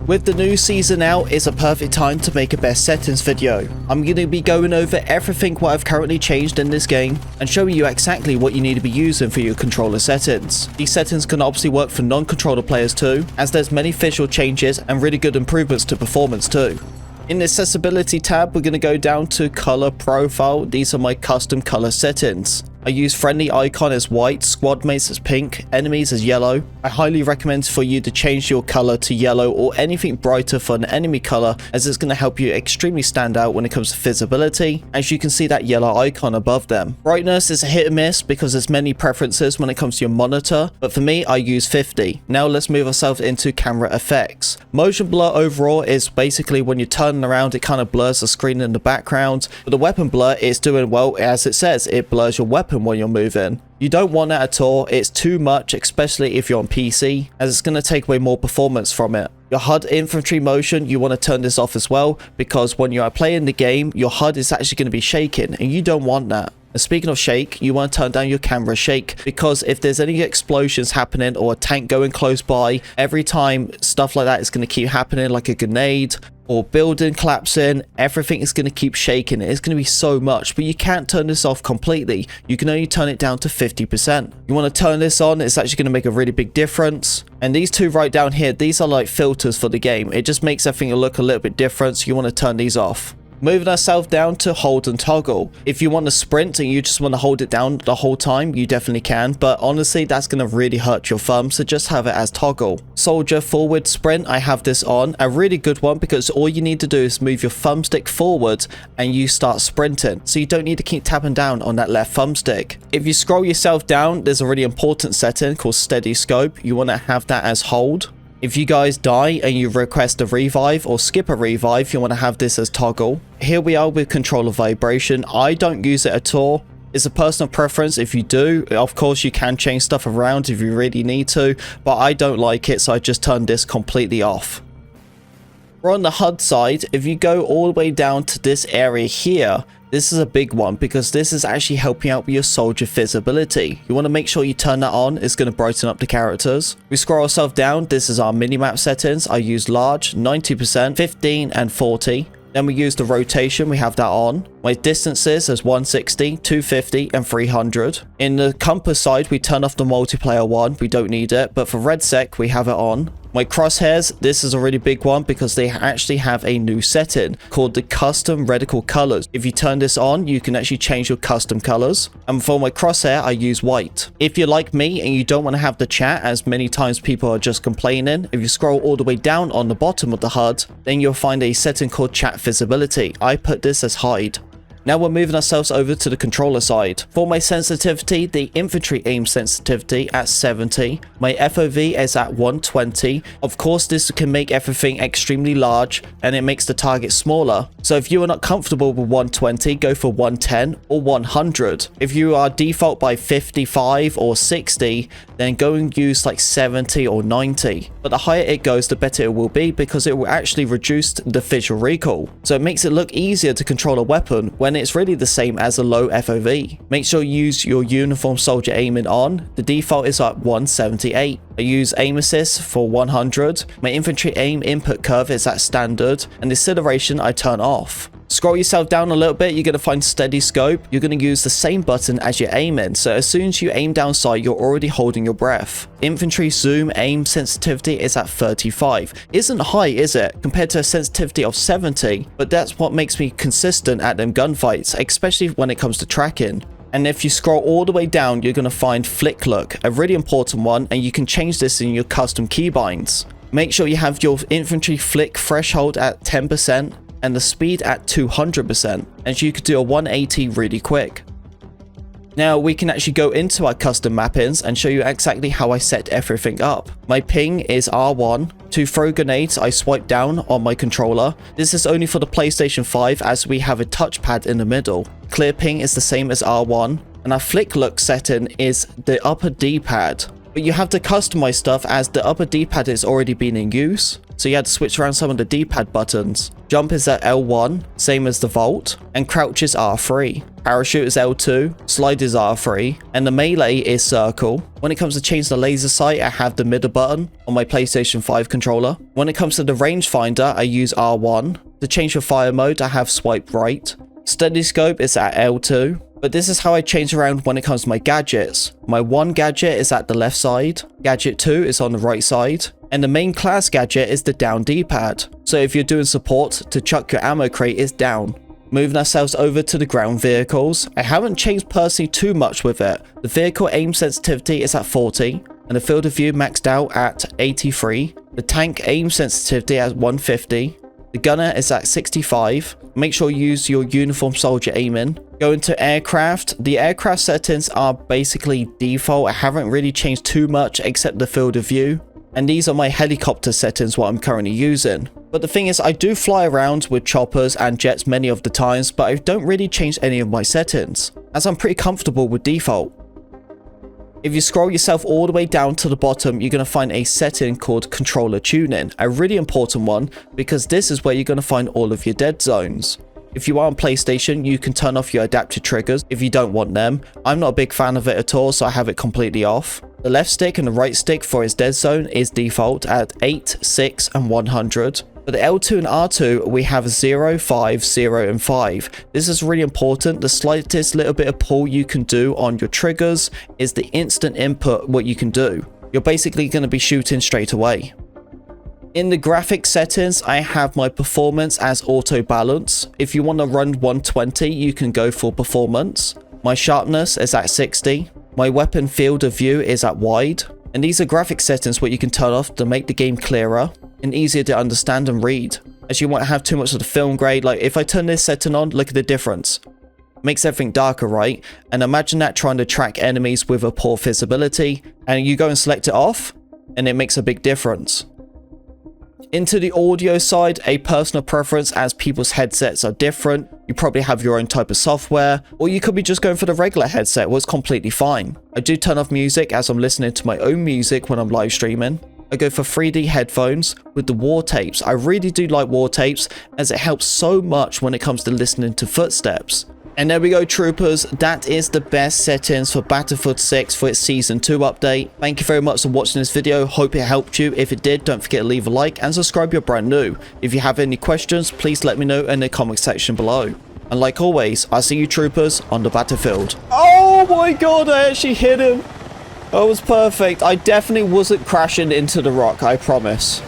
With the new season out, it's a perfect time to make a best settings video. I'm going to be going over everything what I've currently changed in this game and showing you exactly what you need to be using for your controller settings. These settings can obviously work for non-controller players too, as there's many visual changes and really good improvements to performance too. In the accessibility tab, we're going to go down to color profile. These are my custom color settings. I use friendly icon as white, squad mates as pink, enemies as yellow. I highly recommend for you to change your color to yellow or anything brighter for an enemy color, as it's going to help you extremely stand out when it comes to visibility, as you can see that yellow icon above them. Brightness is a hit and miss because there's many preferences when it comes to your monitor, but for me I use 50. Now let's move ourselves into camera effects. Motion blur overall is basically when you're turning around, it kind of blurs the screen in the background, but the weapon blur is doing well, as it says, it blurs your weapon when you're moving. You don't want that at all. It's too much, especially if you're on PC, as it's going to take away more performance from it. Your HUD infantry motion, you want to turn this off as well, because when you are playing the game, your HUD is actually going to be shaking, and you don't want that. And speaking of shake, you want to turn down your camera shake, because if there's any explosions happening or a tank going close by, every time stuff like that is going to keep happening, like a grenade or building collapsing, everything is going to keep shaking. It's going to be so much, but you can't turn this off completely. You can only turn it down to 50%. You want to turn this on, it's actually going to make a really big difference. And these two right down here, these are like filters for the game. It just makes everything look a little bit different, so you want to turn these off. Moving ourselves down to hold and toggle. If you want to sprint and you just want to hold it down the whole time, you definitely can, but honestly that's going to really hurt your thumb, so just have it as toggle. Soldier forward sprint, I have this on, a really good one, because all you need to do is move your thumbstick forward and you start sprinting, so you don't need to keep tapping down on that left thumbstick. If you scroll yourself down, there's a really important setting called steady scope. You want to have that as hold. If you guys die and you request a revive or skip a revive, you want to have this as toggle. Here we are with controller vibration. I don't use it at all. It's a personal preference. If you do, of course you can change stuff around if you really need to, but I don't like it, so I just turned this completely off. We're on the HUD side. If you go all the way down to this area here, this is a big one, because this is actually helping out with your soldier visibility. You want to make sure you turn that on. It's going to brighten up the characters. We scroll ourselves down. This is our minimap settings. I use large, 90%, 15 and 40. Then we use the rotation, we have that on. My distances is 160, 250 and 300. In the compass side, we turn off the multiplayer one. We don't need it, but for RedSec, we have it on. My crosshairs, this is a really big one because they actually have a new setting called the custom reticle colors. If you turn this on, you can actually change your custom colors. And for my crosshair, I use white. If you're like me and you don't want to have the chat, as many times people are just complaining, if you scroll all the way down on the bottom of the HUD, then you'll find a setting called chat visibility. I put this as hide. Now we're moving ourselves over to the controller side. For my sensitivity, the infantry aim sensitivity at 70. My FOV is at 120. Of course, this can make everything extremely large and it makes the target smaller. So if you are not comfortable with 120, go for 110 or 100. If you are default by 55 or 60, then go and use like 70 or 90. But the higher it goes, the better it will be, because it will actually reduce the visual recoil. So it makes it look easier to control a weapon when it's really the same as a low FOV. Make sure you use your uniform soldier aiming on. The default is at 178. I use aim assist for 100. My infantry aim input curve is at standard, and the acceleration I turn off. Scroll yourself down a little bit, you're going to find steady scope. You're going to use the same button as you're aiming, so as soon as you aim down sight, you're already holding your breath. Infantry zoom aim sensitivity is at 35. Isn't high, is it, compared to a sensitivity of 70, but that's what makes me consistent at them gunfights, especially when it comes to tracking. And if you scroll all the way down, you're going to find flick look, a really important one, and you can change this in your custom keybinds. Make sure you have your infantry flick threshold at 10%, and the speed at 200%, and you could do a 180 really quick. Now we can actually go into our custom mappings and show you exactly how I set everything up. My ping is R1. To throw grenades, I swipe down on my controller. This is only for the PlayStation 5, as we have a touchpad in the middle. Clear ping is the same as R1, and our flick look setting is the upper D-pad. But you have to customize stuff, as the upper D-pad is already been in use, so you had to switch around some of the D-pad buttons. Jump is at L1, same as the vault, and crouch is R3. Parachute is L2, slide is R3, and the melee is circle. When it comes to change the laser sight, I have the middle button on my PlayStation 5 controller. When it comes to the rangefinder, I use R1. To change the fire mode, I have swipe right. Steady scope is at L2. But this is how I change around when it comes to my gadgets. My one gadget is at the left side, gadget 2 is on the right side, and the main class gadget is the down D-pad. So if you're doing support, to chuck your ammo crate is down. Moving ourselves over to the ground vehicles, I haven't changed personally too much with it. The vehicle aim sensitivity is at 40, and the field of view maxed out at 83. The tank aim sensitivity at 150. The gunner is at 65. Make sure you use your uniform soldier aiming. Go into aircraft. The aircraft settings are basically default. I haven't really changed too much except the field of view. And these are my helicopter settings, what I'm currently using. But the thing is, I do fly around with choppers and jets many of the times, but I don't really change any of my settings, as I'm pretty comfortable with default. If you scroll yourself all the way down to the bottom, you're going to find a setting called controller tuning, a really important one because this is where you're going to find all of your dead zones. If you are on PlayStation, you can turn off your adaptive triggers if you don't want them. I'm not a big fan of it at all, so I have it completely off. The left stick and the right stick for its dead zone is default at 8, 6 and 100. For the L2 and R2, we have 0, 5, 0 and 5. This is really important. The slightest little bit of pull you can do on your triggers is the instant input what you can do. You're basically going to be shooting straight away. In the graphics settings, I have my performance as auto balance. If you want to run 120, you can go for performance. My sharpness is at 60. My weapon field of view is at wide. And these are graphics settings what you can turn off to make the game clearer and easier to understand and read, as you won't have too much of the film grade. Like if I turn this setting on, look at the difference. Makes everything darker, right? And imagine that trying to track enemies with a poor visibility, and you go and select it off, and it makes a big difference. Into the audio side, a personal preference, as people's headsets are different. You probably have your own type of software, or you could be just going for the regular headset, which is completely fine. I do turn off music as I'm listening to my own music when I'm live streaming. I go for 3D headphones with the war tapes. I really do like war tapes, as it helps so much when it comes to listening to footsteps. And there we go, troopers. That is the best settings for Battlefield 6 for its Season 2 update. Thank you very much for watching this video. Hope it helped you. If it did, don't forget to leave a like and subscribe if you're brand new. If you have any questions, please let me know in the comment section below. And like always, I'll see you troopers on the battlefield. Oh my god, I actually hit him. That was perfect. I definitely wasn't crashing into the rock, I promise.